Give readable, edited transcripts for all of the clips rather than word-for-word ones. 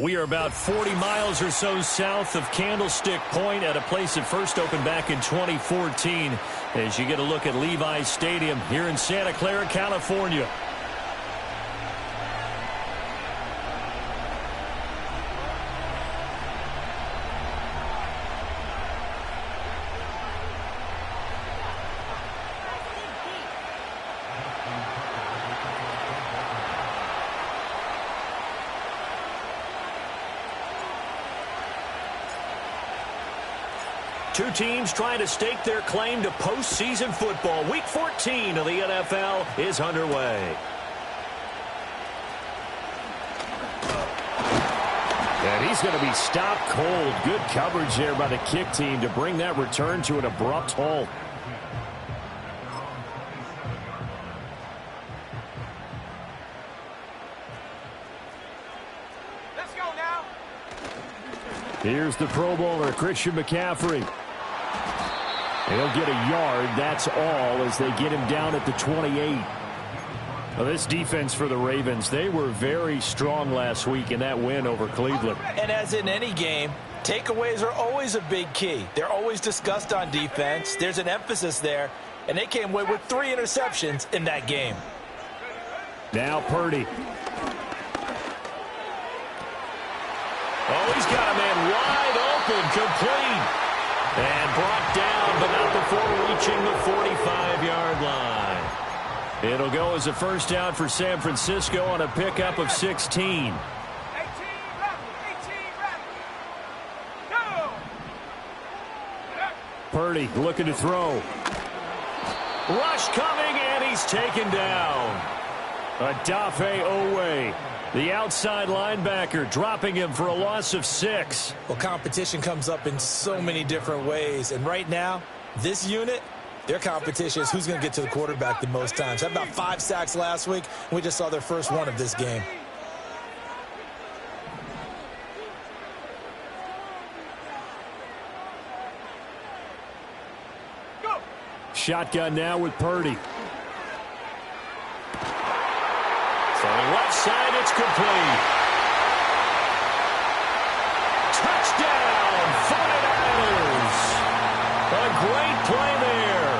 We are about 40 miles or so south of Candlestick Point at a place that first opened back in 2014 as you get a look at Levi's Stadium here in Santa Clara, California. Two teams trying to stake their claim to postseason football. Week 14 of the NFL is underway. And he's going to be stopped cold. Good coverage there by the kick team to bring that return to an abrupt halt. Let's go now. Here's the Pro Bowler, Christian McCaffrey. He'll get a yard, that's all, as they get him down at the 28. Well, this defense for the Ravens, they were very strong last week in that win over Cleveland. And as in any game, takeaways are always a big key. They're always discussed on defense. There's an emphasis there, and they came away with 3 interceptions in that game. Now Purdy. Oh, he's got a man wide open, complete. And brought down, but not before reaching the 45-yard line. It'll go as a first down for San Francisco on a pickup of 16. 18, go! Purdy looking to throw. Rush coming, and he's taken down. Odafe Owe, the outside linebacker, dropping him for a loss of 6. Well, competition comes up in so many different ways. And right now, this unit, their competition is who's going to get to the quarterback the most times. Had about 5 sacks last week, and we just saw their first one of this game. Go! Shotgun now with Purdy. Left side, it's complete. Touchdown, 49ers. A great play there.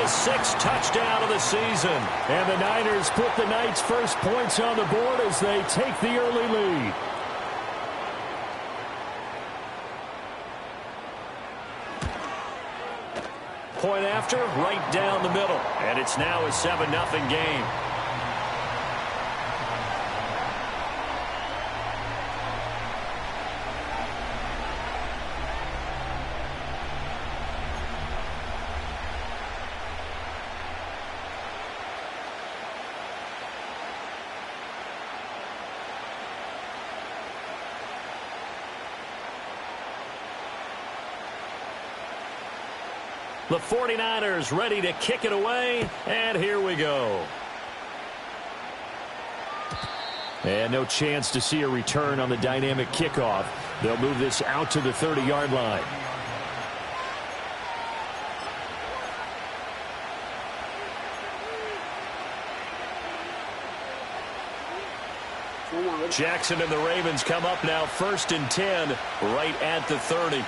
His 6th touchdown of the season. And the Niners put the Knights' first points on the board as they take the early lead. Point after, right down the middle. And it's now a 7-0 game. The 49ers ready to kick it away, and here we go. And no chance to see a return on the dynamic kickoff. They'll move this out to the 30-yard line. Jackson and the Ravens come up now 1st and 10 right at the 30.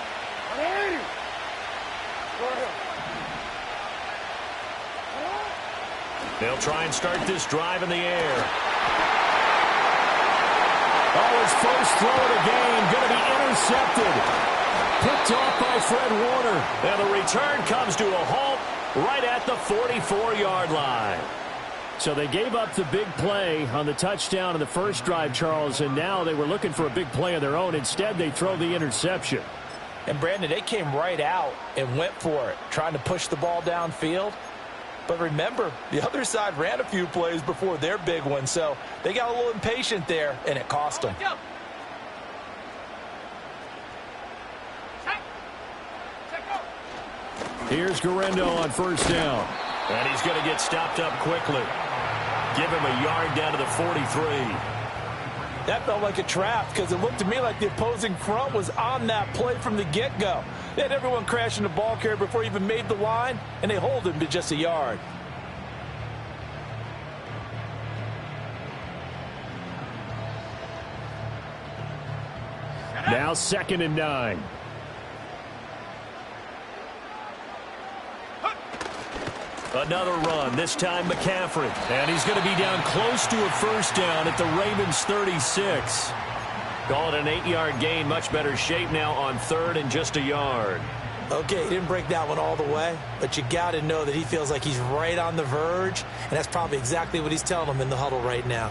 They'll try and start this drive in the air. Oh, his first throw of the game going to be intercepted. Picked off by Fred Warner. And the return comes to a halt right at the 44-yard line. So they gave up the big play on the touchdown in the first drive, Charles, and now they were looking for a big play of their own. Instead, they throw the interception. And, Brandon, they came right out and went for it, trying to push the ball downfield. But remember, the other side ran a few plays before their big one, so they got a little impatient there, and it cost them. Here's Guerrero on first down. And he's going to get stopped up quickly. Give him a yard down to the 43. That felt like a trap because it looked to me like the opposing front was on that play from the get-go. They had everyone crashing the ball carrier before he even made the line, and they hold him to just a yard. Now 2nd and 9. Another run, this time McCaffrey. And he's going to be down close to a first down at the Ravens 36. Call it an 8-yard gain. Much better shape now on 3rd and just a yard. Okay, he didn't break that one all the way, but you got to know that he feels like he's right on the verge, and that's probably exactly what he's telling them in the huddle right now.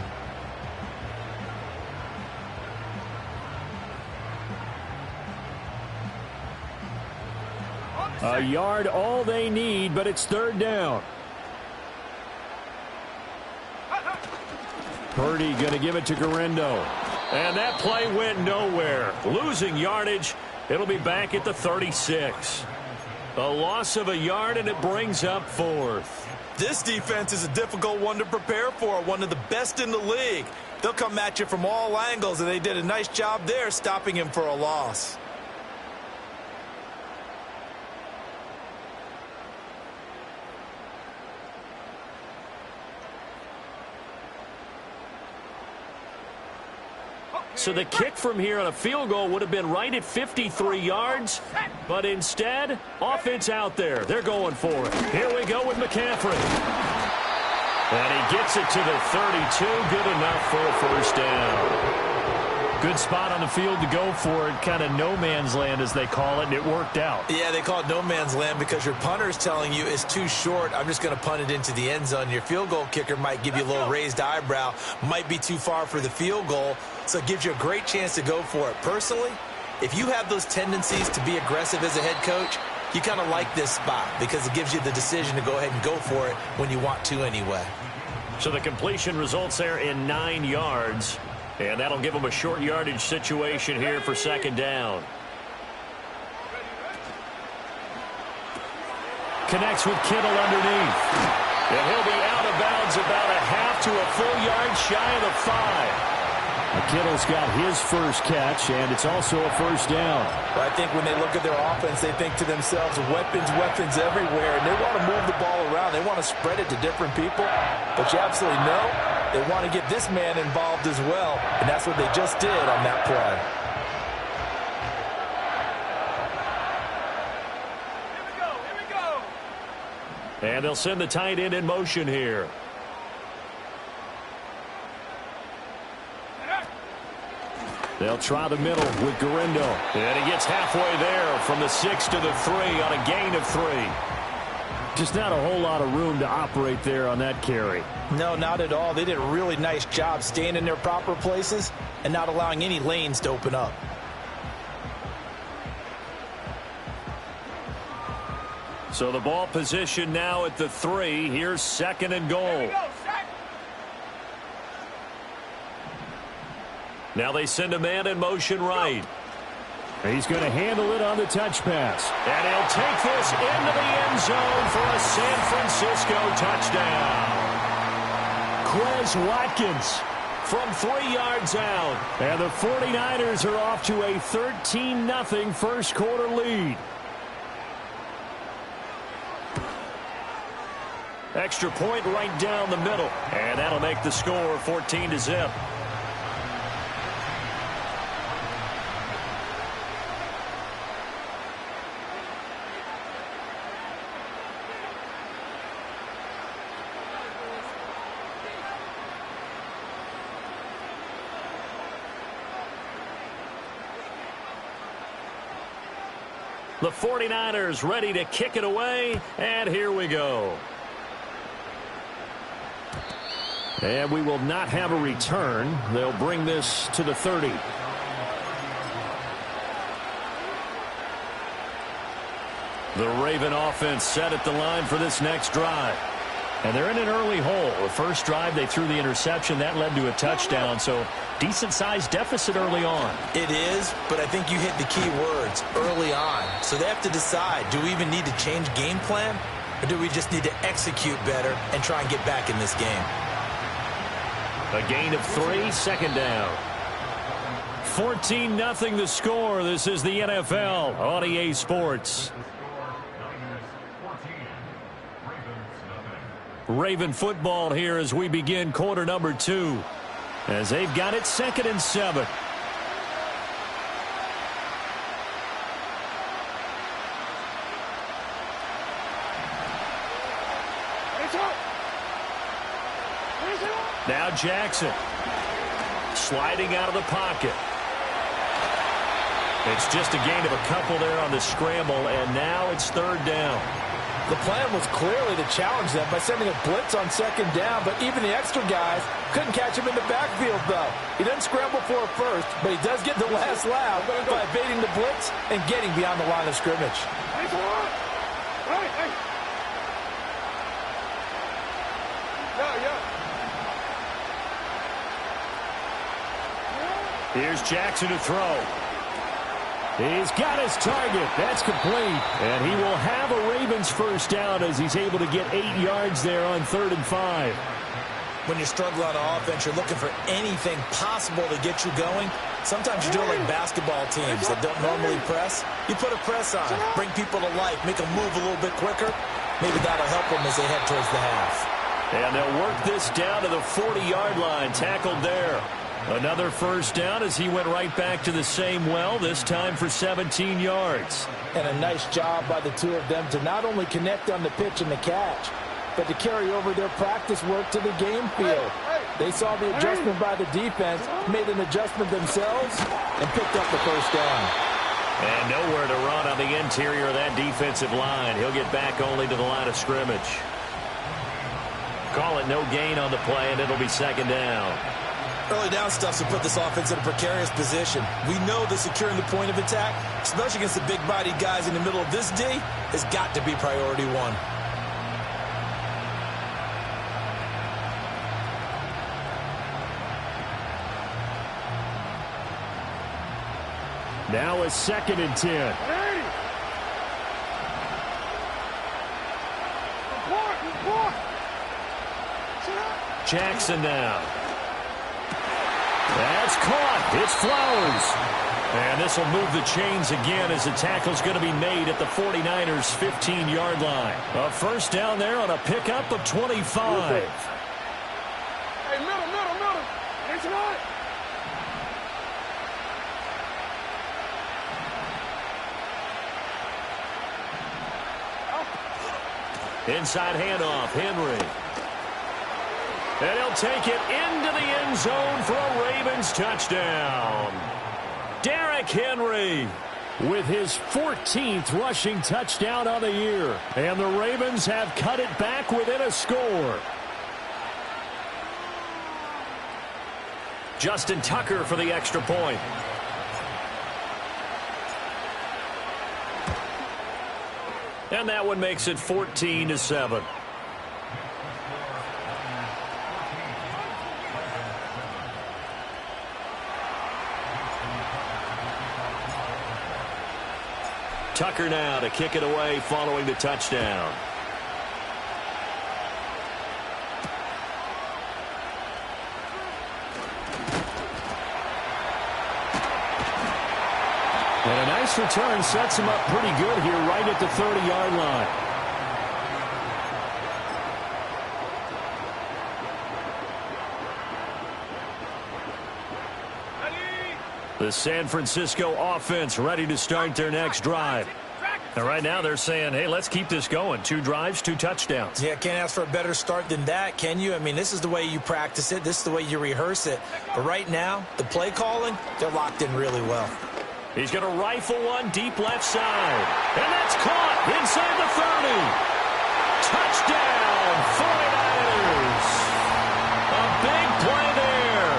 A yard, all they need, but it's 3rd down. Purdy going to give it to Guerrero. And that play went nowhere. Losing yardage. It'll be back at the 36. A loss of a yard, and it brings up 4th. This defense is a difficult one to prepare for, one of the best in the league. They'll come at you from all angles, and they did a nice job there stopping him for a loss. So the kick from here on a field goal would have been right at 53 yards, but instead, offense out there. They're going for it. Here we go with McCaffrey. And he gets it to the 32. Good enough for a first down. Good spot on the field to go for it. Kind of no man's land, as they call it, and it worked out. Yeah, they call it no man's land because your punter's telling you it's too short. I'm just going to punt it into the end zone. Your field goal kicker might give you a little raised eyebrow. Might be too far for the field goal, so it gives you a great chance to go for it. Personally, if you have those tendencies to be aggressive as a head coach, you kind of like this spot because it gives you the decision to go ahead and go for it when you want to anyway. So the completion results there in 9 yards. And that'll give them a short yardage situation here for 2nd down. Connects with Kittle underneath. And he'll be out of bounds about a half to a full yard shy of the 5. Kittle's got his first catch, and it's also a first down. I think when they look at their offense, they think to themselves, weapons everywhere, and they want to move the ball around. They want to spread it to different people, but you absolutely know they want to get this man involved as well, and that's what they just did on that play. Here we go. And they'll send the tight end in motion here. They'll try the middle with Guerrero. And he gets halfway there from the 6 to the 3 on a gain of 3. Just not a whole lot of room to operate there on that carry. No, not at all. They did a really nice job staying in their proper places and not allowing any lanes to open up. So the ball position now at the 3. Here's 2nd and goal. Now they send a man in motion right. He's going to handle it on the touch pass. And he'll take this into the end zone for a San Francisco touchdown. Quez Watkins from 3 yards out. And the 49ers are off to a 13-0 first quarter lead. Extra point right down the middle. And that'll make the score 14-0. The 49ers ready to kick it away, and here we go. And we will not have a return. They'll bring this to the 30. The Raven offense set at the line for this next drive. And they're in an early hole. The first drive, they threw the interception. That led to a touchdown, so decent-sized deficit early on. It is, but I think you hit the key words, early on. So they have to decide, do we even need to change game plan, or do we just need to execute better and try and get back in this game? A gain of 3, 2nd down. 14-0 the score. This is the NFL on EA Sports. Raven football here as we begin quarter number 2. As they've got it 2nd and 7. Now Jackson. Sliding out of the pocket. It's just a gain of a couple there on the scramble, and now it's third down. The plan was clearly to challenge them by sending a blitz on second down, but even the extra guys couldn't catch him in the backfield, though. He doesn't scramble for it first, but he does get the last laugh by evading the blitz and getting beyond the line of scrimmage. Here's Jackson to throw. He's got his target. That's complete. And he will have a Ravens first down as he's able to get 8 yards there on 3rd and 5. When you struggle on offense, you're looking for anything possible to get you going. Sometimes you do it like basketball teams that don't normally press. You put a press on, bring people to life, make them move a little bit quicker. Maybe that'll help them as they head towards the half. And they'll work this down to the 40-yard line, tackled there. Another first down as he went right back to the same well, this time for 17 yards. And a nice job by the two of them to not only connect on the pitch and the catch, but to carry over their practice work to the game field. They saw the adjustment by the defense, made an adjustment themselves, and picked up the first down. And nowhere to run on the interior of that defensive line. He'll get back only to the line of scrimmage. Call it no gain on the play, and it'll be second down. Early down stuff to put this offense in a precarious position. We know that securing the point of attack, especially against the big-bodied guys in the middle of this D, has got to be priority one. Now a 2nd and 10. Jackson now. That's caught. It's Flowers. And this will move the chains again as the tackle's going to be made at the 49ers' 15-yard line. A first down there on a pickup of 25. Hey, middle. It's right. Inside handoff, Henry. And he'll take it into the end zone for a Ravens touchdown. Derrick Henry with his 14th rushing touchdown on the year. And the Ravens have cut it back within a score. Justin Tucker for the extra point. And that one makes it 14-7. Tucker now to kick it away following the touchdown. And a nice return sets him up pretty good here right at the 30-yard line. The San Francisco offense ready to start their next drive. And right now they're saying, hey, let's keep this going. 2 drives, 2 touchdowns. Yeah, can't ask for a better start than that, can you? I mean, this is the way you practice it. This is the way you rehearse it. But right now, the play calling, they're locked in really well. He's going to rifle one deep left side. And that's caught inside the 30. Touchdown, 49ers. A big play there.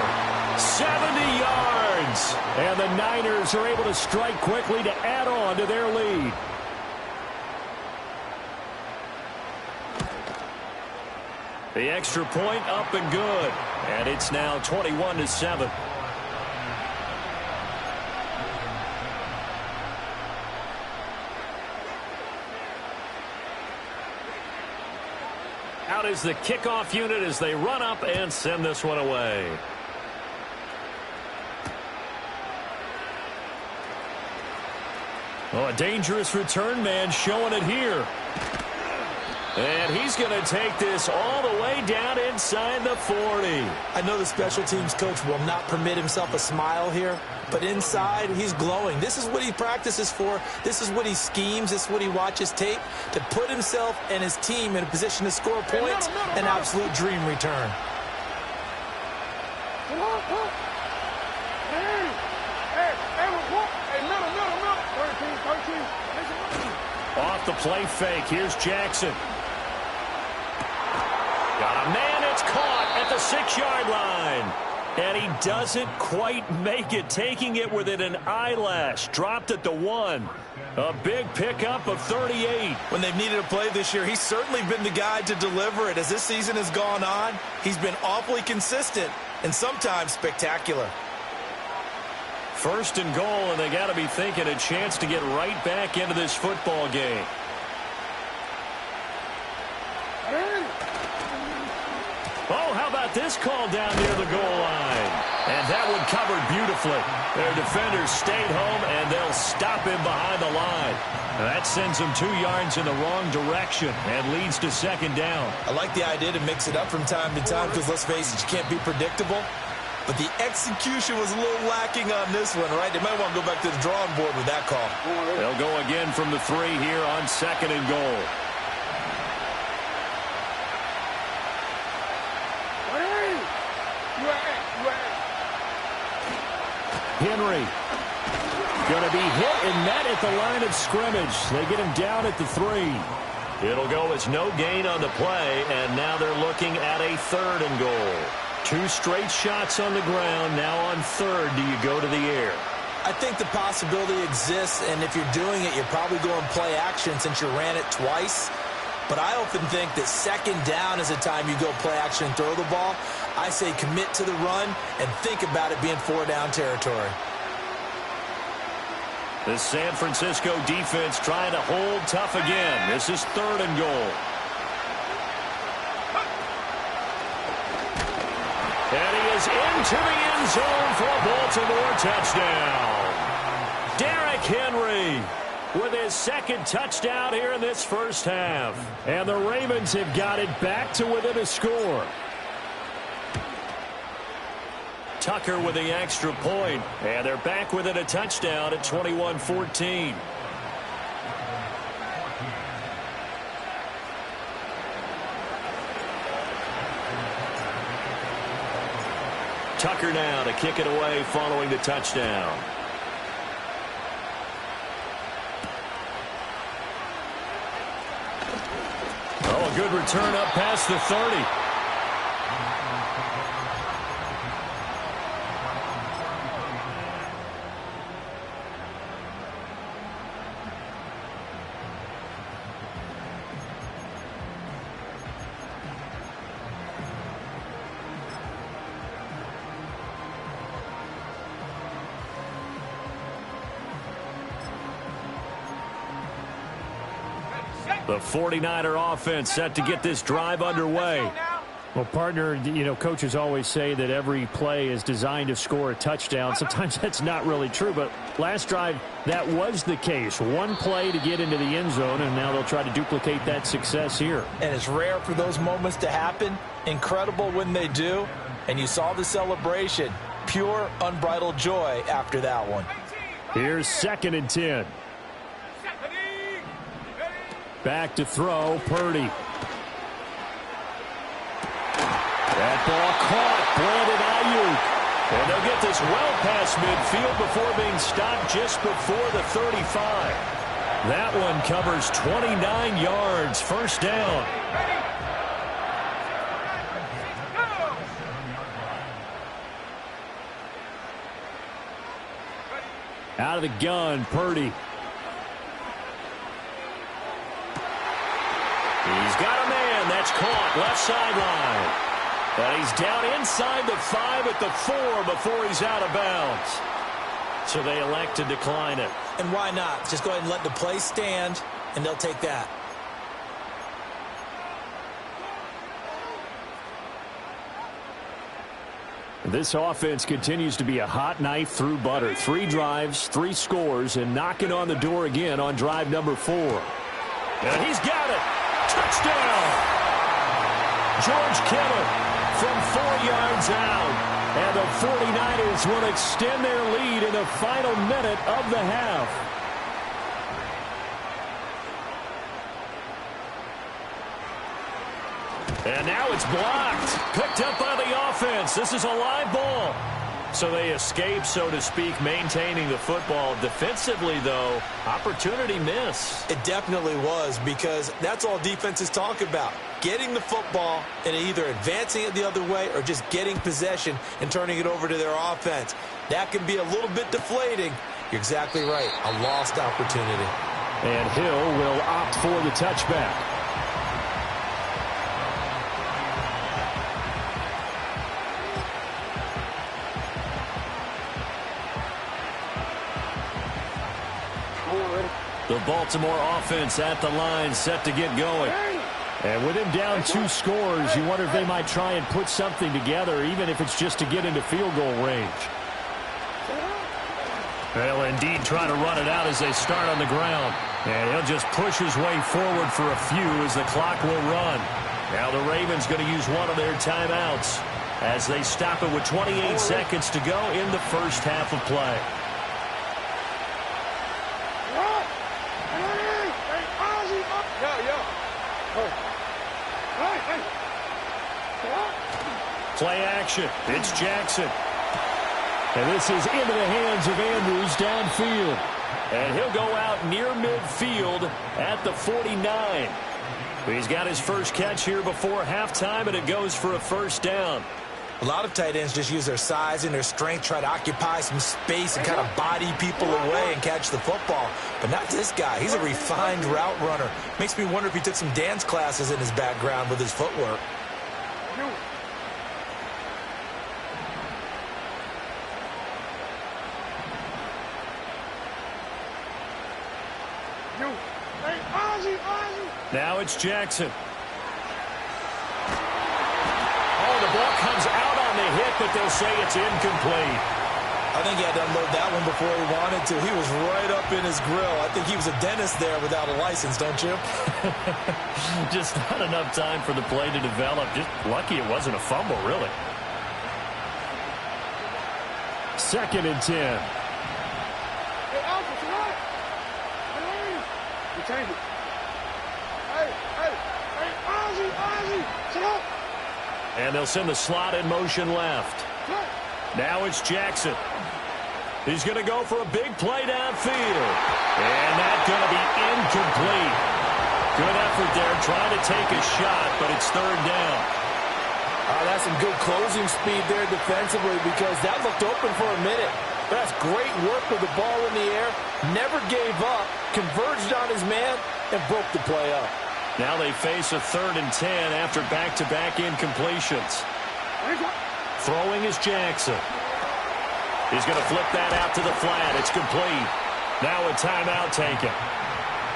70 yards. And the Niners are able to strike quickly to add on to their lead. The extra point up and good. And it's now 21-7. Out is the kickoff unit as they run up and send this one away. Oh, a dangerous return man showing it here. And he's going to take this all the way down inside the 40. I know the special teams coach will not permit himself a smile here, but inside he's glowing. This is what he practices for. This is what he schemes. This is what he watches tape to put himself and his team in a position to score points. An absolute dream return. off the play fake. Here's Jackson. Got a man. It's caught at the 6-yard line. And he doesn't quite make it, taking it within an eyelash. Dropped at the 1. A big pickup of 38. When they've needed a play this year, he's certainly been the guy to deliver it. As this season has gone on, he's been awfully consistent and sometimes spectacular. First and goal, and they got to be thinking a chance to get right back into this football game. Oh, how about this call down near the goal line? And that one covered beautifully. Their defenders stayed home, and they'll stop him behind the line. That sends them 2 yards in the wrong direction and leads to second down. I like the idea to mix it up from time to time because, let's face it, you can't be predictable. But the execution was a little lacking on this one, right? They might want to go back to the drawing board with that call. They'll go again from the 3 here on second and goal. Henry going to be hit and met at the line of scrimmage. They get him down at the 3. It'll go as no gain on the play, and now they're looking at a 3rd and goal. 2 straight shots on the ground. Now on 3rd, do you go to the air? I think the possibility exists, and if you're doing it, you're probably going play action since you ran it twice. But I often think that second down is a time you go play action and throw the ball. I say commit to the run and think about it being 4-down territory. The San Francisco defense trying to hold tough again. This is 3rd and goal. And he is into the end zone for a Baltimore touchdown. Derrick Henry with his 2nd touchdown here in this first half. And the Ravens have got it back to within a score. Tucker with the extra point. And they're back within a touchdown at 21-14. Tucker now to kick it away following the touchdown. Oh, a good return up past the 30. The 49er offense set to get this drive underway. Well, partner, you know, coaches always say that every play is designed to score a touchdown. Sometimes that's not really true, but last drive, that was the case. One play to get into the end zone, and now they'll try to duplicate that success here. And it's rare for those moments to happen. Incredible when they do. And you saw the celebration. Pure, unbridled joy after that one. Here's 2nd and 10. Back to throw, Purdy. That ball caught, Brandon Ayuk. And they'll get this well past midfield before being stopped just before the 35. That one covers 29 yards, first down. Out of the gun, Purdy. He's got a man. That's caught. Left sideline. And he's down inside the 5 at the 4 before he's out of bounds. So they elect to decline it. And why not? Just go ahead and let the play stand, and they'll take that. This offense continues to be a hot knife through butter. 3 drives, 3 scores, and knocking on the door again on drive number 4. And he's got it. Touchdown! George Kittle from 4 yards out. And the 49ers will extend their lead in the final minute of the half. And now it's blocked. Picked up by the offense. This is a live ball. So they escape, so to speak, maintaining the football. Defensively, though, opportunity miss. It definitely was, because that's all defenses talk about. Getting the football and either advancing it the other way or just getting possession and turning it over to their offense. That can be a little bit deflating. You're exactly right. A lost opportunity. And Hill will opt for the touchback. The Baltimore offense at the line, set to get going. And with him down 2 scores, you wonder if they might try and put something together, even if it's just to get into field goal range. They'll indeed try to run it out as they start on the ground. And he'll just push his way forward for a few as the clock will run. Now the Ravens going to use one of their timeouts as they stop it with 28 seconds to go in the first half of play. Play action. It's Jackson. And this is into the hands of Andrews downfield. And he'll go out near midfield at the 49. He's got his first catch here before halftime, and it goes for a first down. A lot of tight ends just use their size and their strength, try to occupy some space and kind of body people away and catch the football. But not this guy. He's a refined route runner. Makes me wonder if he took some dance classes in his background with his footwork. Now it's Jackson. Oh, the ball comes out on the hit, but they'll say it's incomplete. I think he had to unload that one before he wanted to. He was right up in his grill. I think he was a dentist there without a license, don't you? Just not enough time for the play to develop. Just lucky it wasn't a fumble, really. 2nd and 10. Hey, Alpha, tonight. Hey, you change it. Hey, Ozzy, sit up. And they'll send the slot in motion left. Now it's Jackson. He's going to go for a big play downfield. And that's going to be incomplete. Good effort there, trying to take a shot, but it's 3rd down. That's some good closing speed there defensively, because that looked open for a minute. That's great work with the ball in the air. Never gave up, converged on his man, and broke the play up. Now they face a 3rd and 10 after back-to-back incompletions. Throwing is Jackson. He's going to flip that out to the flat. It's complete. Now a timeout taken.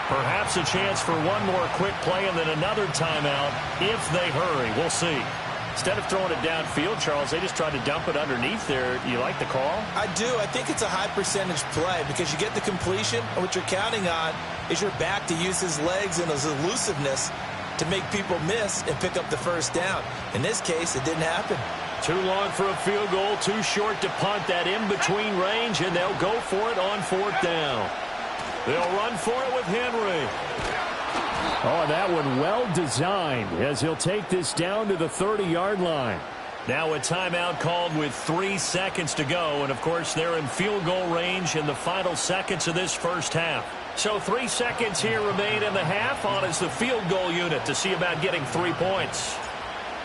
Perhaps a chance for one more quick play and then another timeout if they hurry. We'll see. Instead of throwing it downfield, Charles, they just tried to dump it underneath there. You like the call? I do. I think it's a high percentage play because you get the completion, and what you're counting on is your back to use his legs and his elusiveness to make people miss and pick up the first down. In this case, it didn't happen. Too long for a field goal, too short to punt that in-between range, and they'll go for it on 4th down. They'll run for it with Henry. Oh, that one well designed as he'll take this down to the 30-yard line. Now a timeout called with 3 seconds to go, and of course they're in field goal range in the final seconds of this first half. So 3 seconds here remain in the half. On is the field goal unit to see about getting 3 points.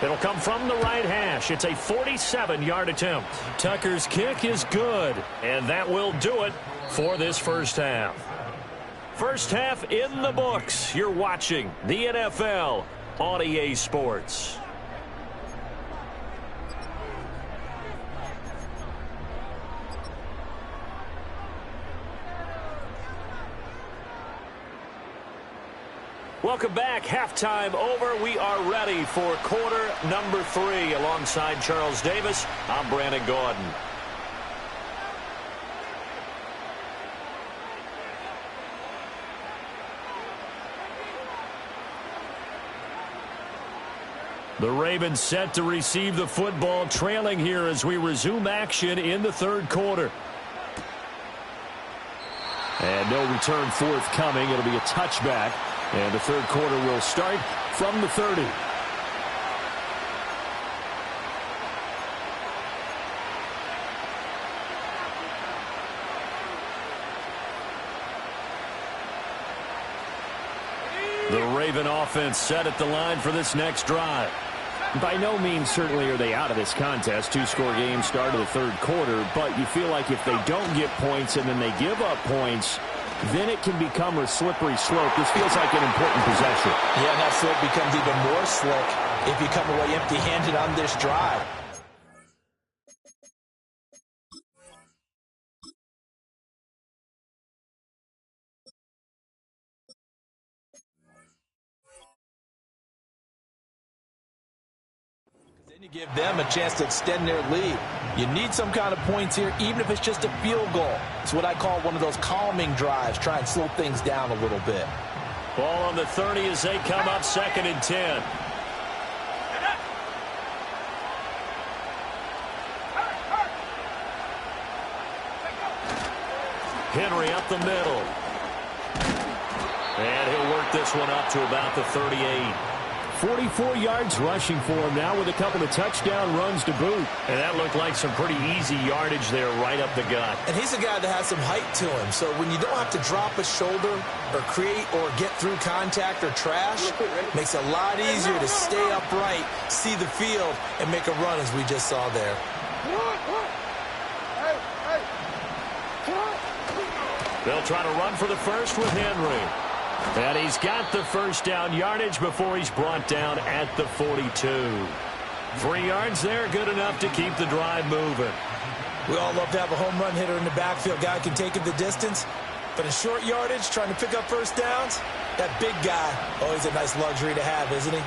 It'll come from the right hash. It's a 47-yard attempt. Tucker's kick is good, and that will do it for this first half. First half in the books. You're watching the NFL on EA Sports. Welcome back. Halftime over. We are ready for quarter number 3. Alongside Charles Davis, I'm Brandon Gordon. The Ravens set to receive the football, trailing here as we resume action in the 3rd quarter. And no return forthcoming. It'll be a touchback. And the 3rd quarter will start from the 30. The Raven offense set at the line for this next drive. By no means certainly are they out of this contest. Two-score game start of the third quarter, but you feel like if they don't get points and then they give up points, then it can become a slippery slope. This feels like an important possession. Yeah, and that slope becomes even more slick if you come away empty-handed on this drive. Then you give them a chance to extend their lead. You need some kind of points here, even if it's just a field goal. It's what I call one of those calming drives. Try and slow things down a little bit. Ball on the 30 as they come up 2nd and 10. Henry up the middle. And he'll work this one up to about the 38. 44 yards rushing for him now with a couple of touchdown runs to boot. And that looked like some pretty easy yardage there right up the gut. And he's a guy that has some height to him. So when you don't have to drop a shoulder or create or get through contact or trash, makes it a lot easier to stay upright, see the field, and make a run as we just saw there. They'll try to run for the first with Henry. And he's got the first down yardage before he's brought down at the 42. 3 yards there, good enough to keep the drive moving. We all love to have a home run hitter in the backfield. Guy can take it the distance. But in short yardage, trying to pick up first downs, that big guy, always a nice luxury to have, isn't he?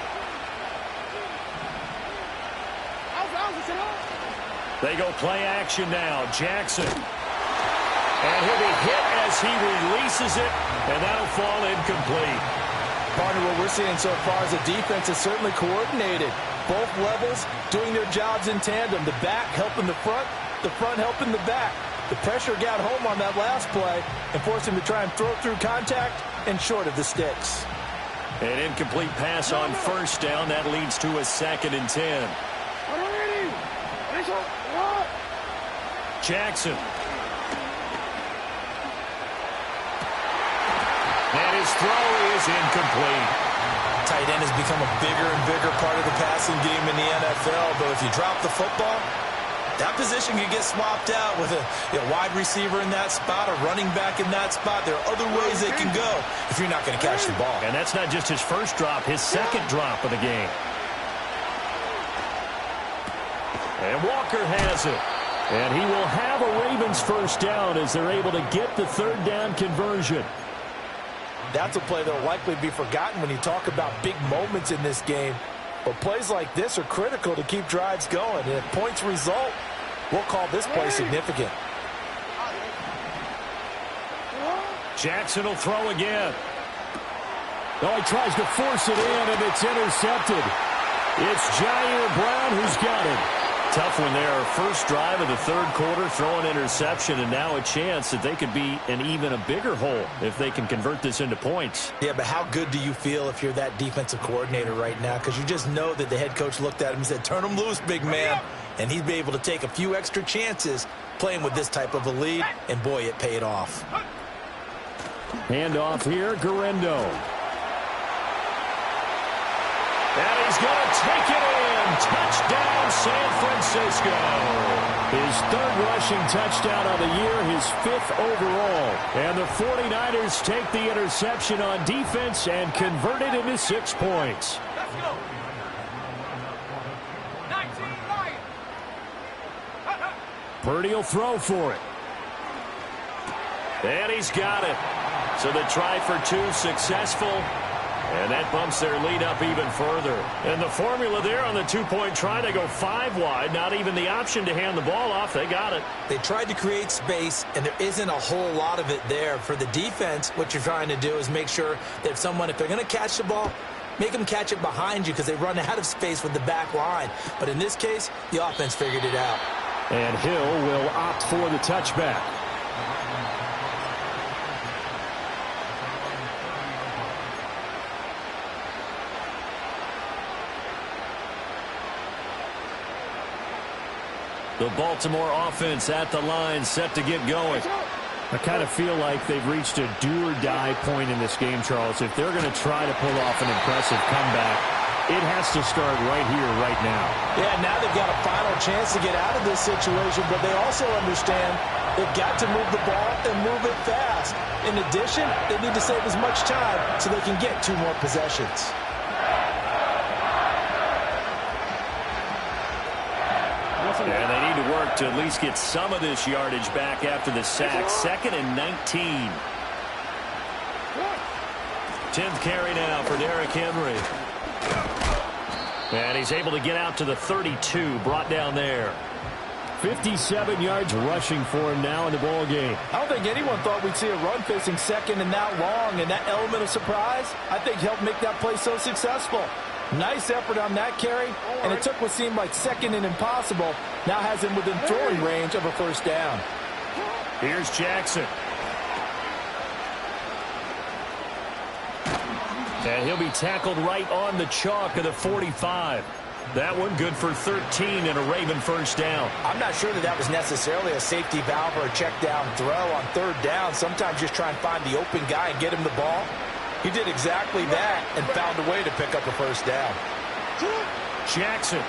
They go play action now. Jackson. And he'll be hit as he releases it, and that'll fall incomplete. Partner, what we're seeing so far is the defense is certainly coordinated. Both levels doing their jobs in tandem. The back helping the front helping the back. The pressure got home on that last play and forced him to try and throw it through contact and short of the sticks. An incomplete pass on first down. That leads to a 2nd and 10. Jackson. And his throw is incomplete. Tight end has become a bigger and bigger part of the passing game in the NFL, but if you drop the football, that position can get swapped out with a wide receiver in that spot, a running back in that spot. There are other ways they can go if you're not going to catch the ball. And that's not just his first drop, his second drop of the game. And Walker has it. And he will have a Ravens first down as they're able to get the third down conversion. That's a play that will likely be forgotten when you talk about big moments in this game. But plays like this are critical to keep drives going. And if points result, we'll call this play significant. Jackson will throw again. Oh, he tries to force it in, and it's intercepted. It's Jair Brown who's got it. Tough one there. First drive of the third quarter, throw an interception, and now a chance that they could be in even a bigger hole if they can convert this into points. Yeah, but how good do you feel if you're that defensive coordinator right now? Because you just know that the head coach looked at him and said, turn him loose, big man. And he'd be able to take a few extra chances playing with this type of a lead, and boy, it paid off. Handoff here, Guerrero. And he's going to take it in. Touchdown, San Francisco. His third rushing touchdown of the year, his 5th overall. And the 49ers take the interception on defense and convert it into 6 points. Let's go. 19 Lions. Purdy will throw for it. And he's got it. So the try for 2 successful. And that bumps their lead up even further. And the formula there on the 2-point try, they go 5 wide. Not even the option to hand the ball off. They got it. They tried to create space, and there isn't a whole lot of it there. For the defense, what you're trying to do is make sure that if they're going to catch the ball, make them catch it behind you because they run out of space with the back line. But in this case, the offense figured it out. And Hill will opt for the touchback. The Baltimore offense at the line, set to get going. I kind of feel like they've reached a do-or-die point in this game, Charles. If they're going to try to pull off an impressive comeback, it has to start right here, right now. Yeah, now they've got a final chance to get out of this situation, but they also understand they've got to move the ball and move it fast. In addition, they need to save as much time so they can get 2 more possessions. And they need to work to at least get some of this yardage back after the sack. 2nd and 19. 10th carry now for Derrick Henry. And he's able to get out to the 32, brought down there. 57 yards rushing for him now in the ball game. I don't think anyone thought we'd see a run facing 2nd and that long, and that element of surprise, I think, helped make that play so successful. Nice effort on that carry, and it took what seemed like 2nd and impossible, now has him within throwing range of a 1st down. Here's Jackson. And he'll be tackled right on the chalk of the 45. That one good for 13 and a Raven 1st down. I'm not sure that was necessarily a safety valve or a check down throw on 3rd down. Sometimes just try and find the open guy and get him the ball. He did exactly that and found a way to pick up a 1st down. Jackson.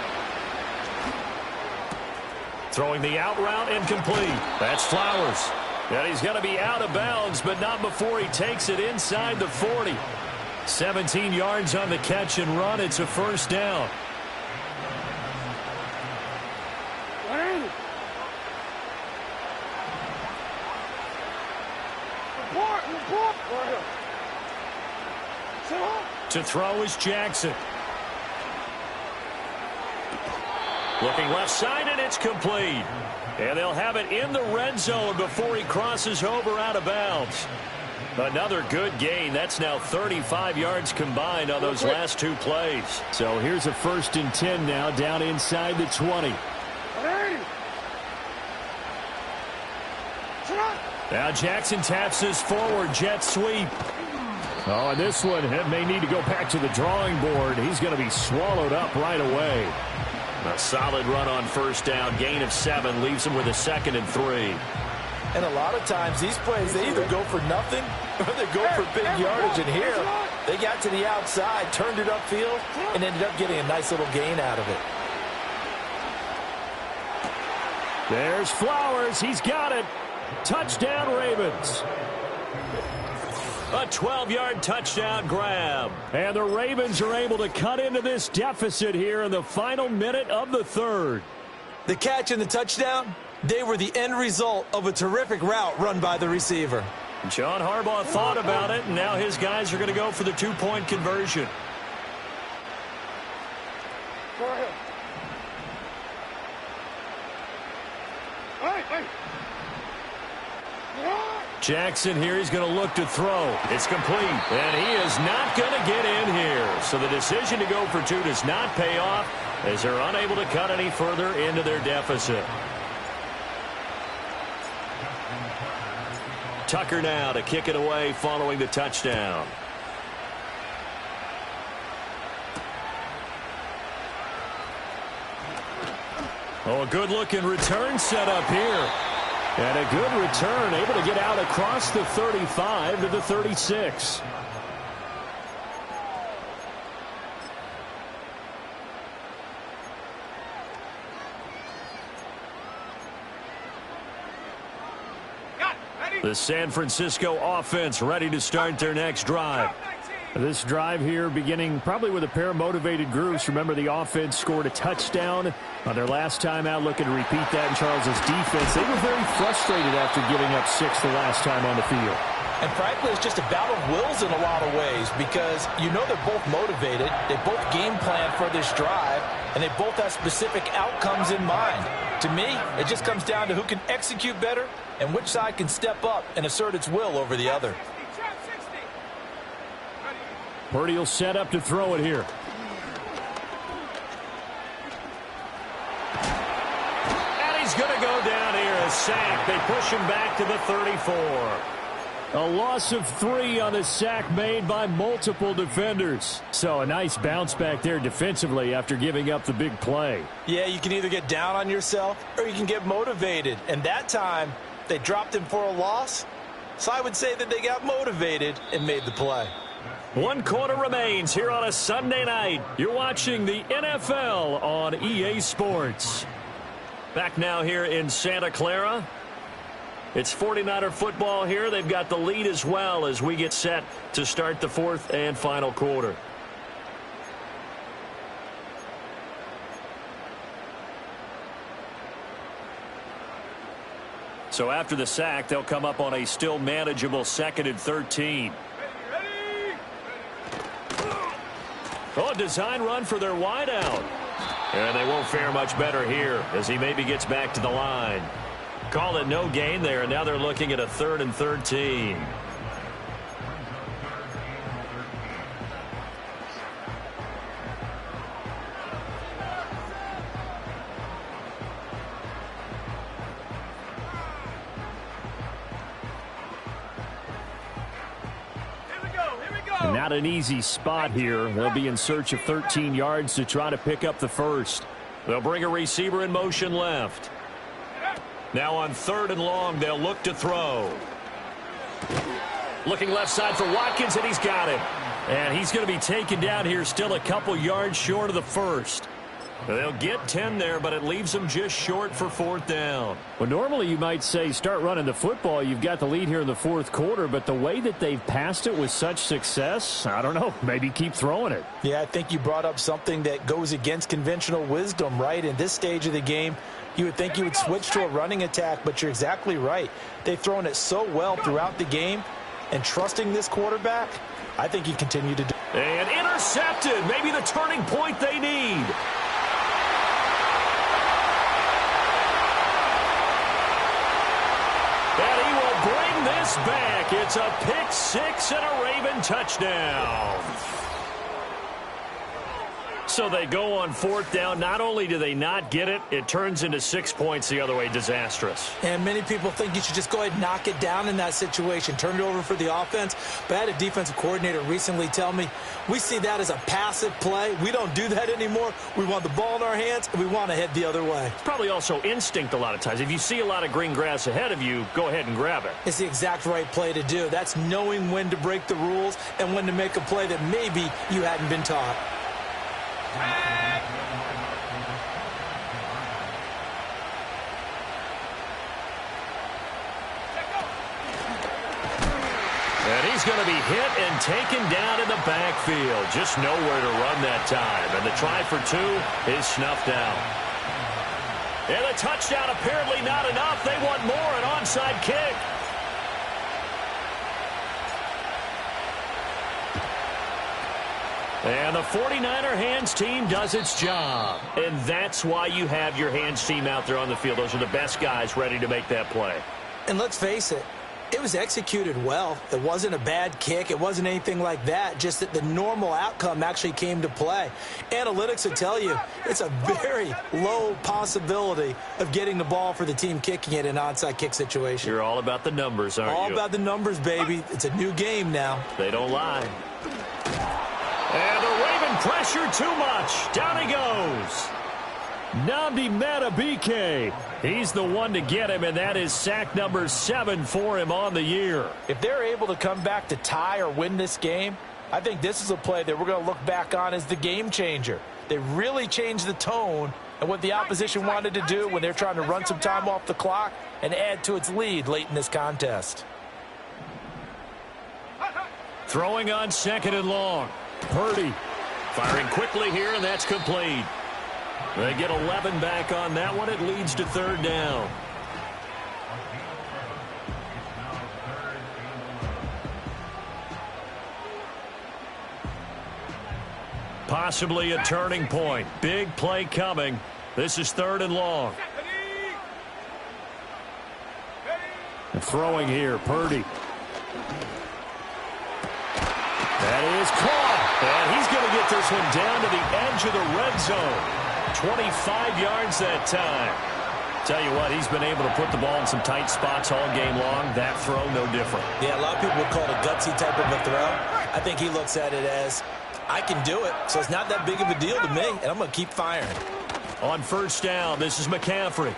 Throwing the out route incomplete. That's Flowers. And he's going to be out of bounds, but not before he takes it inside the 40. 17 yards on the catch and run. It's a 1st down. To throw is Jackson. Looking left side, and it's complete. And they'll have it in the red zone before he crosses over out of bounds. Another good gain. That's now 35 yards combined on those last 2 plays. So here's a 1st and 10 now down inside the 20. Now Jackson taps his forward jet sweep. Oh, and this one may need to go back to the drawing board. He's going to be swallowed up right away. A solid run on 1st down. Gain of 7 leaves him with a 2nd and 3. And a lot of times these plays, they either go for nothing or they go for big yardage. And here, they got to the outside, turned it upfield, and ended up getting a nice little gain out of it. There's Flowers. He's got it. Touchdown, Ravens. A 12-yard touchdown grab. And the Ravens are able to cut into this deficit here in the final minute of the 3rd. The catch and the touchdown, they were the end result of a terrific route run by the receiver. John Harbaugh thought about it, and now his guys are going to go for the 2-point conversion. Jackson here, he's going to look to throw. It's complete, and he is not going to get in here. So the decision to go for 2 does not pay off as they're unable to cut any further into their deficit. Tucker now to kick it away following the touchdown. Oh, a good-looking return set up here. And a good return, able to get out across the 35 to the 36. The San Francisco offense ready to start their next drive. This drive here beginning probably with a pair of motivated groups. Remember, the offense scored a touchdown on their last time out. Looking to repeat that in Charles's defense. They were very frustrated after giving up 6 the last time on the field. And frankly, it's just a battle of wills in a lot of ways because you know they're both motivated. They both game plan for this drive, and they both have specific outcomes in mind. To me, it just comes down to who can execute better and which side can step up and assert its will over the other. Purdy will set up to throw it here. And he's going to go down here, a sack. They push him back to the 34. A loss of 3 on the sack made by multiple defenders. So a nice bounce back there defensively after giving up the big play. Yeah, you can either get down on yourself or you can get motivated. And that time, They dropped him for a loss. So I would say that they got motivated and made the play. 1 quarter remains here on a Sunday night. You're watching the NFL on EA Sports. Back now here in Santa Clara. It's 49er football here. They've got the lead as well as we get set to start the 4th and final quarter. So after the sack, they'll come up on a still manageable 2nd and 13. Oh, design run for their wideout. And they won't fare much better here as he maybe gets back to the line. Call it no gain there, and now they're looking at a 3rd and 13. Not an easy spot here. They'll be in search of 13 yards to try to pick up the first. They'll bring a receiver in motion left. Now on 3rd and long, they'll look to throw. Looking left side for Watkins, and he's got him. And he's going to be taken down here still a couple yards short of the first. They'll get 10 there, but it leaves them just short for 4th down. Well, normally you might say start running the football. You've got the lead here in the 4th quarter, but the way that they've passed it with such success, I don't know, maybe keep throwing it. Yeah, I think you brought up something that goes against conventional wisdom, right? In this stage of the game, you would think you would switch to a running attack, but you're exactly right. They've thrown it so well throughout the game, and trusting this quarterback, I think you continue to do. And intercepted, maybe the turning point they need. And he will bring this back. It's a pick six and a Raven touchdown. So they go on 4th down. Not only do they not get it, it turns into 6 points the other way. Disastrous. And many people think you should just go ahead and knock it down in that situation. Turn it over for the offense. But I had a defensive coordinator recently tell me, we see that as a passive play. We don't do that anymore. We want the ball in our hands, and we want to head the other way. It's probably also instinct a lot of times. If you see a lot of green grass ahead of you, go ahead and grab it. It's the exact right play to do. That's knowing when to break the rules and when to make a play that maybe you hadn't been taught. And he's going to be hit and taken down in the backfield. Just nowhere to run that time. And the try for 2 is snuffed out. And a touchdown apparently not enough. They want more, an onside kick. And the 49er hands team does its job. And that's why you have your hands team out there on the field. Those are the best guys ready to make that play. And let's face it, it was executed well. It wasn't a bad kick. It wasn't anything like that. Just that the normal outcome actually came to play. Analytics will tell you it's a very low possibility of getting the ball for the team kicking it in an onside kick situation. You're all about the numbers, aren't you? All about the numbers, baby. It's a new game now. They don't lie. And the Raven pressure too much. Down he goes. Nnamdi Madubuike. He's the one to get him, and that is sack number 7 for him on the year. If they're able to come back to tie or win this game, I think this is a play that we're going to look back on as the game changer. They really changed the tone and what the opposition wanted to do when they're trying to run some time off the clock and add to its lead late in this contest. Throwing on 2nd and long. Purdy. Firing quickly here, and that's complete. They get 11 back on that one. It leads to 3rd down. Possibly a turning point. Big play coming. This is 3rd and long. And throwing here, Purdy. That is caught. And he's going to get this one down to the edge of the red zone. 25 yards that time. Tell you what, he's been able to put the ball in some tight spots all game long. That throw, no different. Yeah, a lot of people would call it a gutsy type of a throw. I think he looks at it as, I can do it, so it's not that big of a deal to me, and I'm going to keep firing. On 1st down, this is McCaffrey.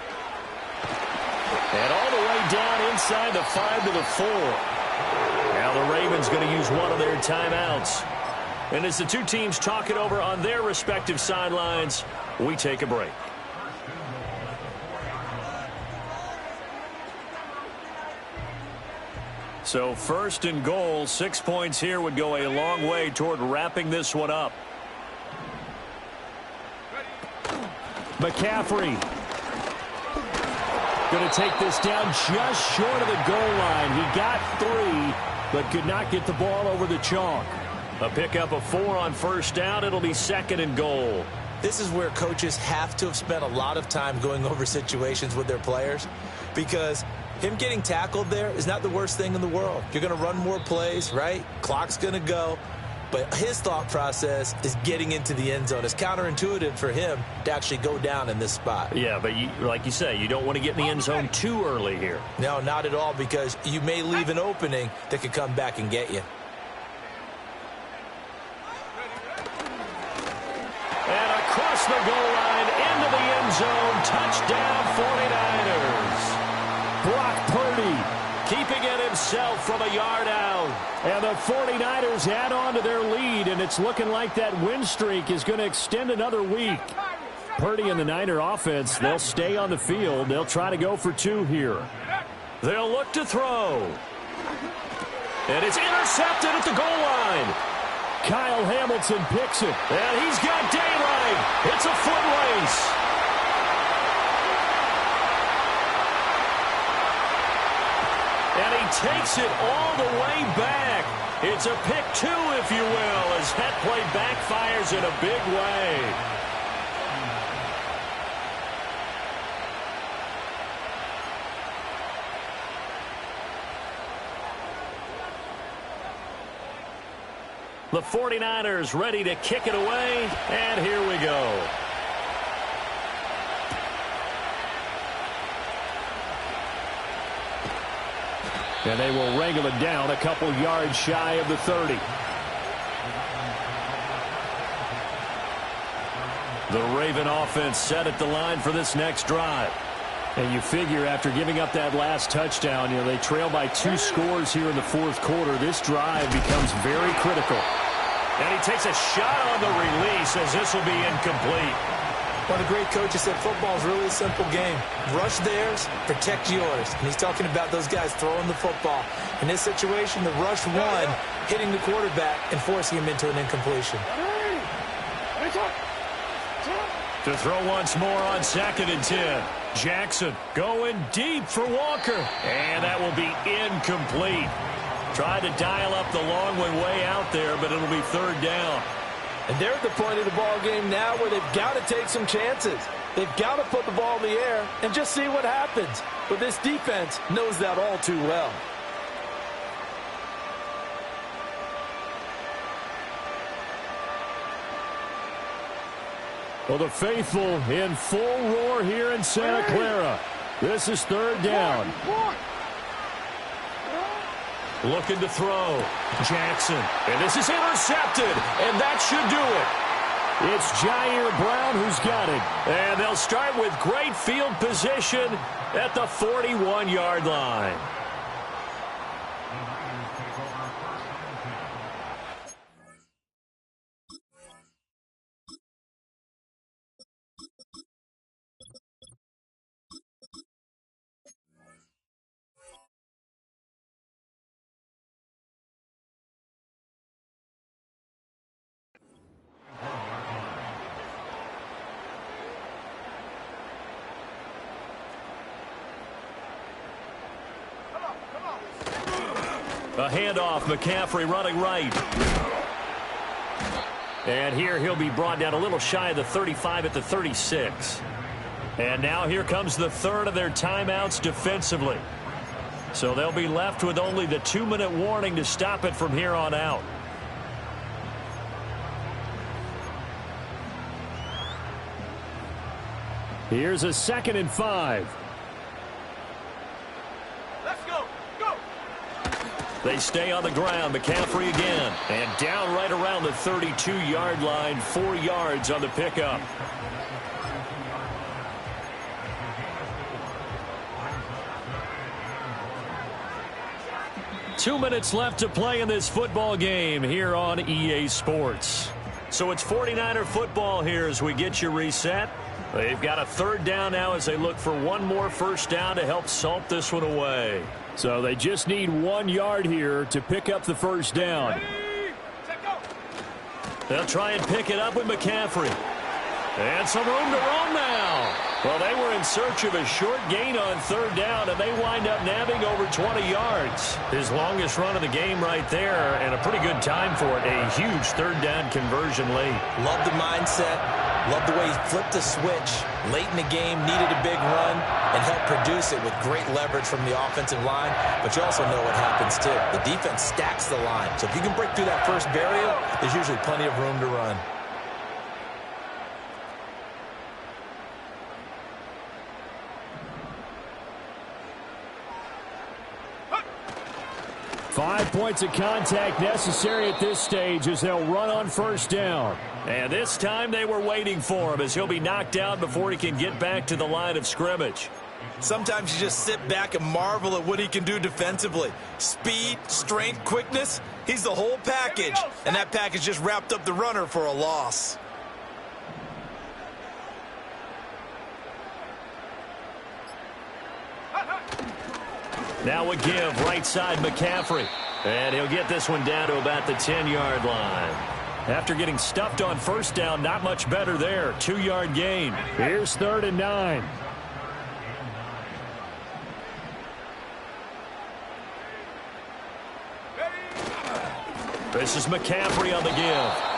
And all the way down inside the 5 to the 4. Now the Ravens going to use one of their timeouts. And as the two teams talk it over on their respective sidelines, we take a break. So 1st and goal, 6 points here would go a long way toward wrapping this one up. McCaffrey going to take this down just short of the goal line. He got 3, but could not get the ball over the chalk. A pickup of 4 on 1st down. It'll be 2nd and goal. This is where coaches have to have spent a lot of time going over situations with their players, because him getting tackled there is not the worst thing in the world. You're going to run more plays, right? Clock's going to go. But his thought process is getting into the end zone. It's counterintuitive for him to actually go down in this spot. Yeah, but like you say, you don't want to get in the end zone too early here. No, not at all, because you may leave an opening that could come back and get you. And across the goal line, into the end zone, touchdown 49ers. Brock Purdy keeping it himself from a yard out. And the 49ers add on to their lead, and it's looking like that win streak is going to extend another week. Purdy and the Niner offense, they'll stay on the field. They'll try to go for 2 here. They'll look to throw. And it's intercepted at the goal line. Kyle Hamilton picks it. And he's got daylight. It's a foot race. And he takes it all the way back. It's a pick 2, if you will, as that play backfires in a big way. The 49ers ready to kick it away, and here we go. And they will wrangle it down a couple yards shy of the 30. The Raven offense set at the line for this next drive. And you figure after giving up that last touchdown, they trail by 2 scores here in the 4th quarter. This drive becomes very critical. And he takes a shot on the release as this will be incomplete. One of the great coaches said football is really a simple game. Rush theirs, protect yours. And he's talking about those guys throwing the football. In this situation, the rush one, hitting the quarterback and forcing him into an incompletion. To throw once more on 2nd and 10. Jackson going deep for Walker. And that will be incomplete. Tried to dial up the long one way out there, but it'll be 3rd down. And they're at the point of the ball game now where they've got to take some chances. They've got to put the ball in the air and just see what happens. But this defense knows that all too well. Well, the faithful in full roar here in Santa Clara. This is 3rd down. Looking to throw. Jackson. And this is intercepted. And that should do it. It's Jair Brown who's got it. And they'll start with great field position at the 41-yard line. A handoff, McCaffrey running right. And here he'll be brought down a little shy of the 35 at the 36. And now here comes the 3rd of their timeouts defensively. So they'll be left with only the 2-minute warning to stop it from here on out. Here's a 2nd and 5. They stay on the ground. McCaffrey again. And down right around the 32-yard line. 4 yards on the pickup. 2 minutes left to play in this football game here on EA Sports. So it's 49er football here as we get you reset. They've got a third down now as they look for one more first down to help salt this one away. So they just need 1 yard here to pick up the first down. They'll try and pick it up with McCaffrey. And some room to run now. Well, they were in search of a short gain on third down, and they wind up nabbing over 20 yards. His longest run of the game right there, and a pretty good time for it. A huge third down conversion late. Love the mindset. Love the way he flipped the switch. Late in the game, needed a big run, and helped produce it with great leverage from the offensive line. But you also know what happens, too. The defense stacks the line. So if you can break through that first barrier, there's usually plenty of room to run. Five points of contact necessary at this stage as they'll run on first down. And this time they were waiting for him as he'll be knocked out before he can get back to the line of scrimmage. Sometimes you just sit back and marvel at what he can do defensively. Speed, strength, quickness, he's the whole package. And that package just wrapped up the runner for a loss. Now a give right side McCaffrey. And he'll get this one down to about the 10-yard line. After getting stuffed on first down, not much better there. 2-yard gain. Here's 3rd and 9. This is McCaffrey on the give.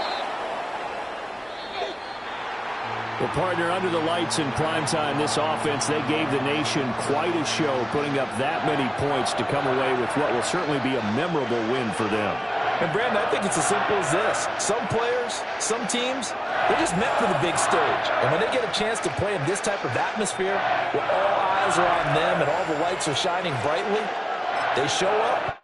Well, partner, under the lights in primetime, this offense, they gave the nation quite a show, putting up that many points to come away with what will certainly be a memorable win for them. And, Brandon, I think it's as simple as this. Some players, some teams, they're just meant for the big stage. And when they get a chance to play in this type of atmosphere, where all eyes are on them and all the lights are shining brightly, they show up.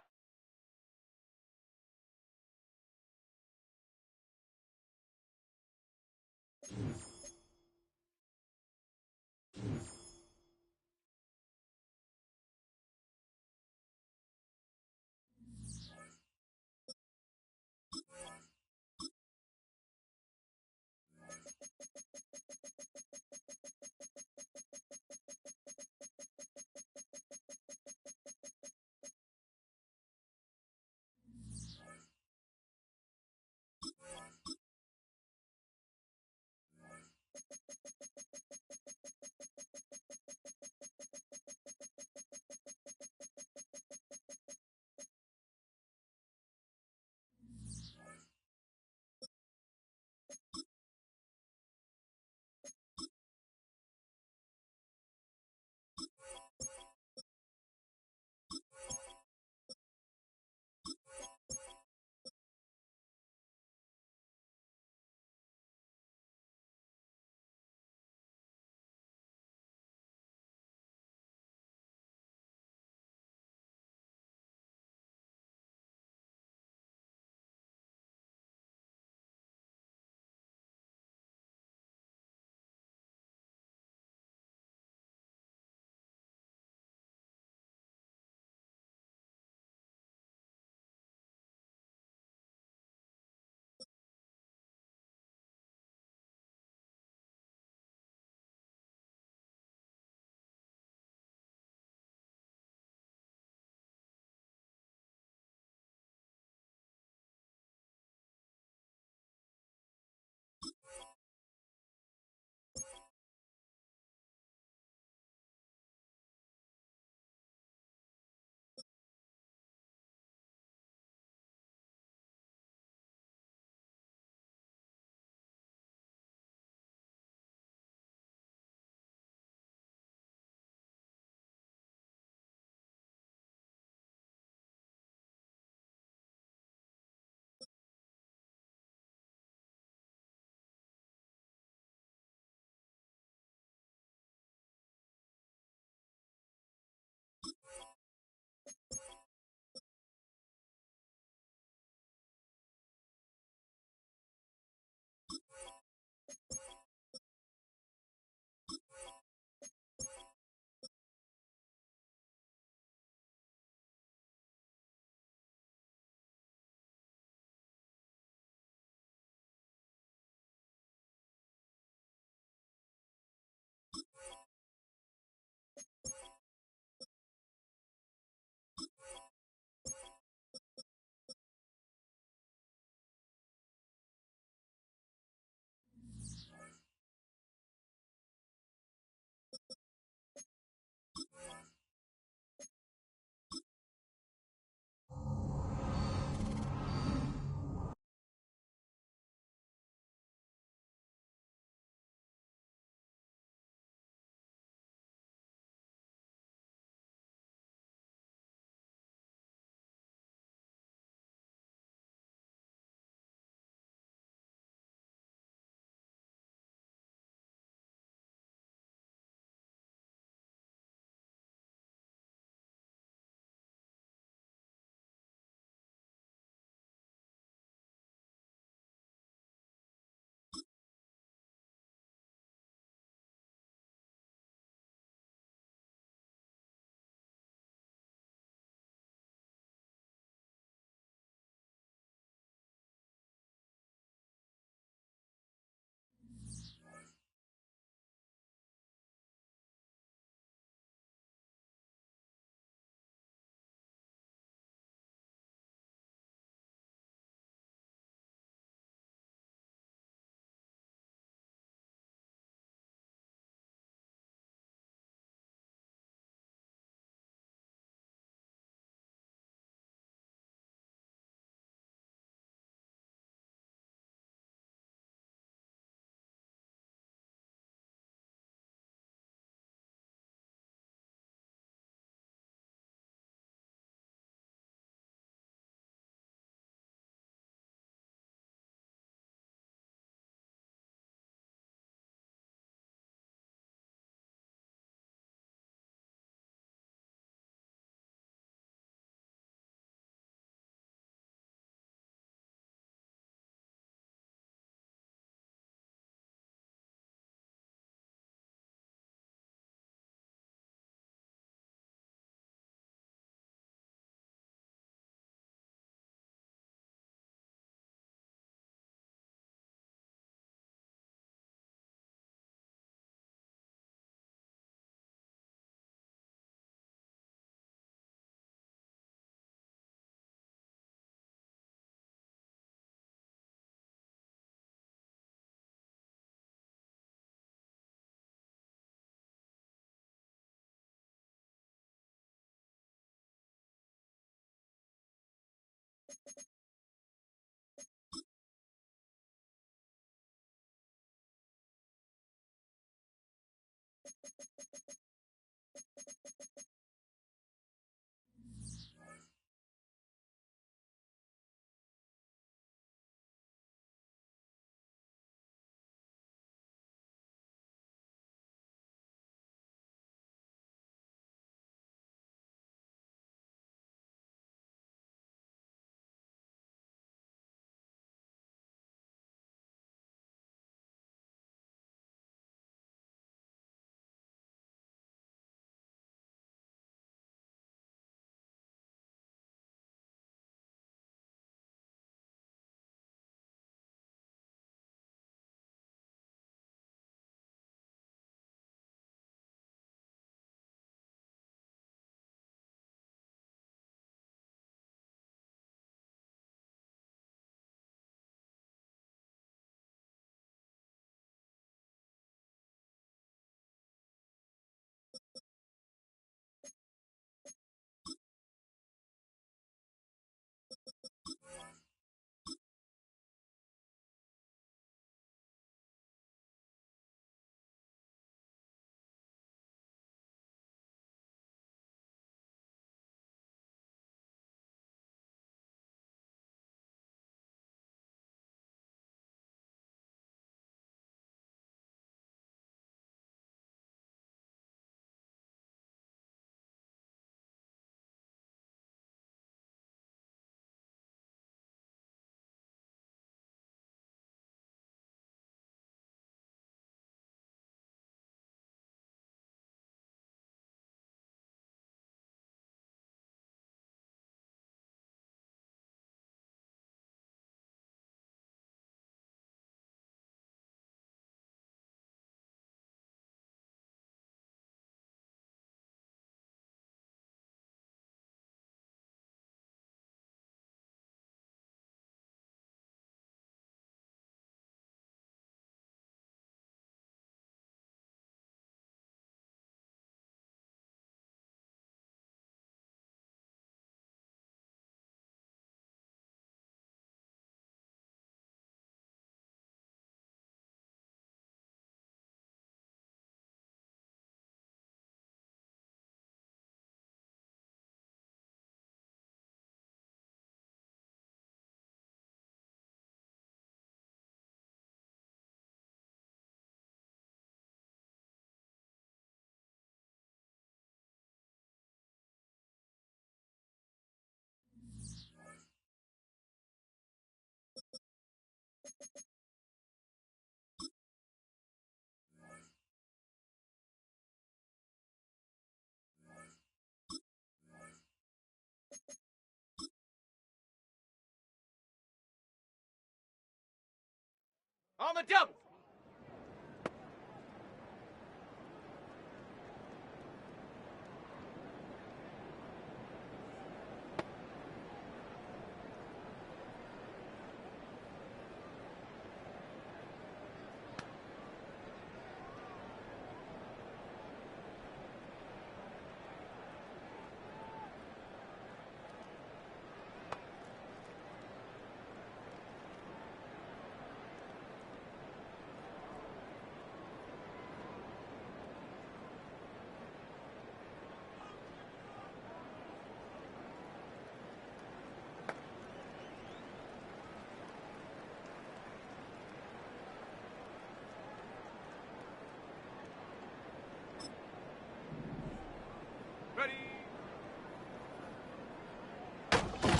On the double.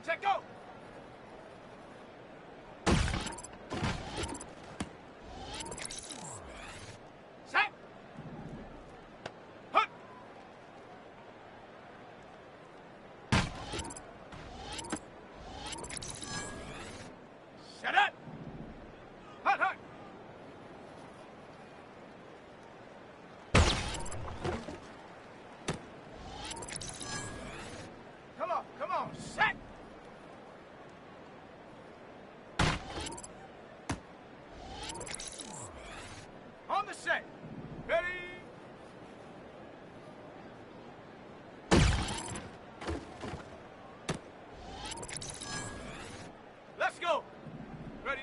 Check, go. Set. Hook. Set it. Hut, hut. Come on, set. On the set. Ready. Let's go. Ready.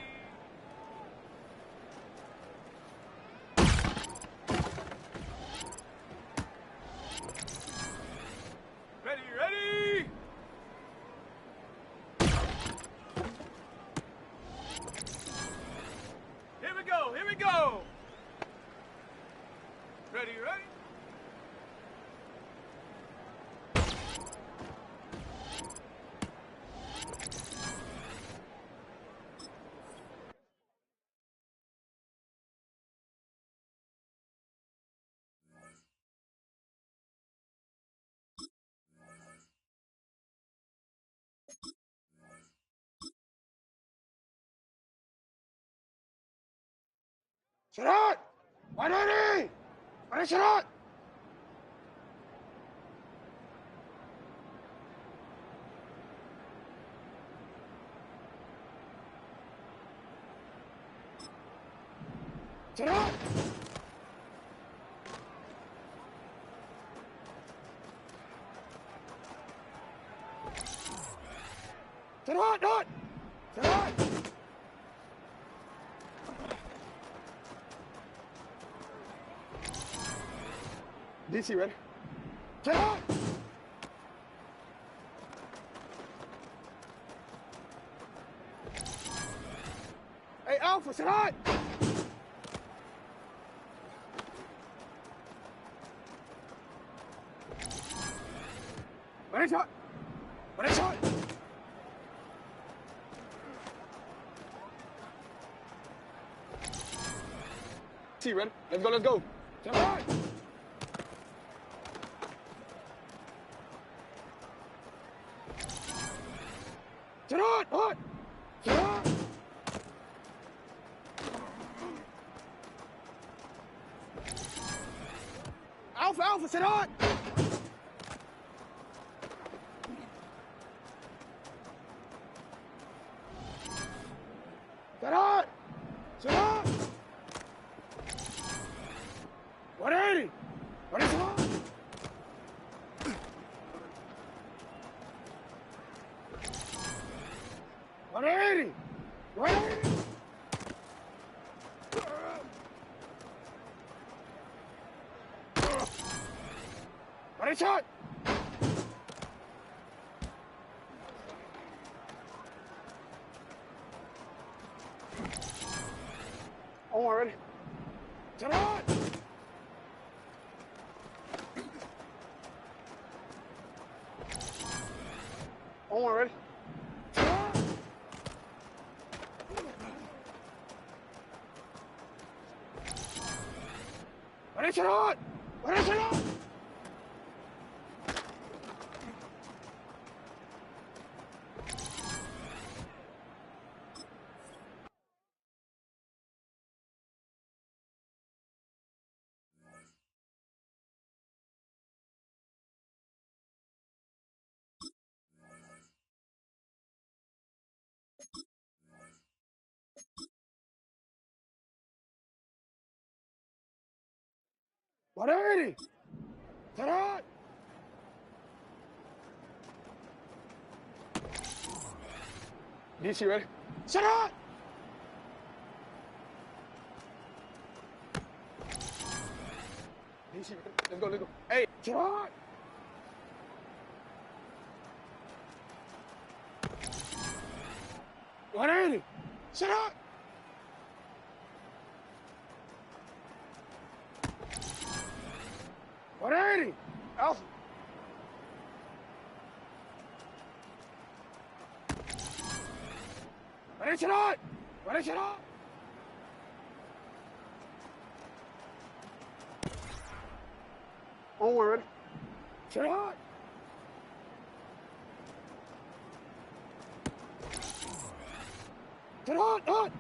Ready, ready. Here we go, here we go. Ready, ready. Shot! 180! Ready, shot! Shot! Shot! Not! Shot! DC ready? Shot! Hey, Alpha, shot! Ready, shot! Ready, shot! DC ready? Let's go, let's go! Shot! Shot! Hot! Shot! Alpha, Alpha, sit on! Sit on! Sit on! 180! What is on? One eighty! 180! Ready, shot! On one, ready? Shut on! On one, ready? Shut on! Ready, shut on! Ready, shut on! One eighty! Shut on! DC ready? Shut on! DC ready? Let's go, let's go. Hey, shut on! One eighty! Shut on! One eighty! Alpha! Finish it on! Finish it on! Onward. Shut up! Shut up!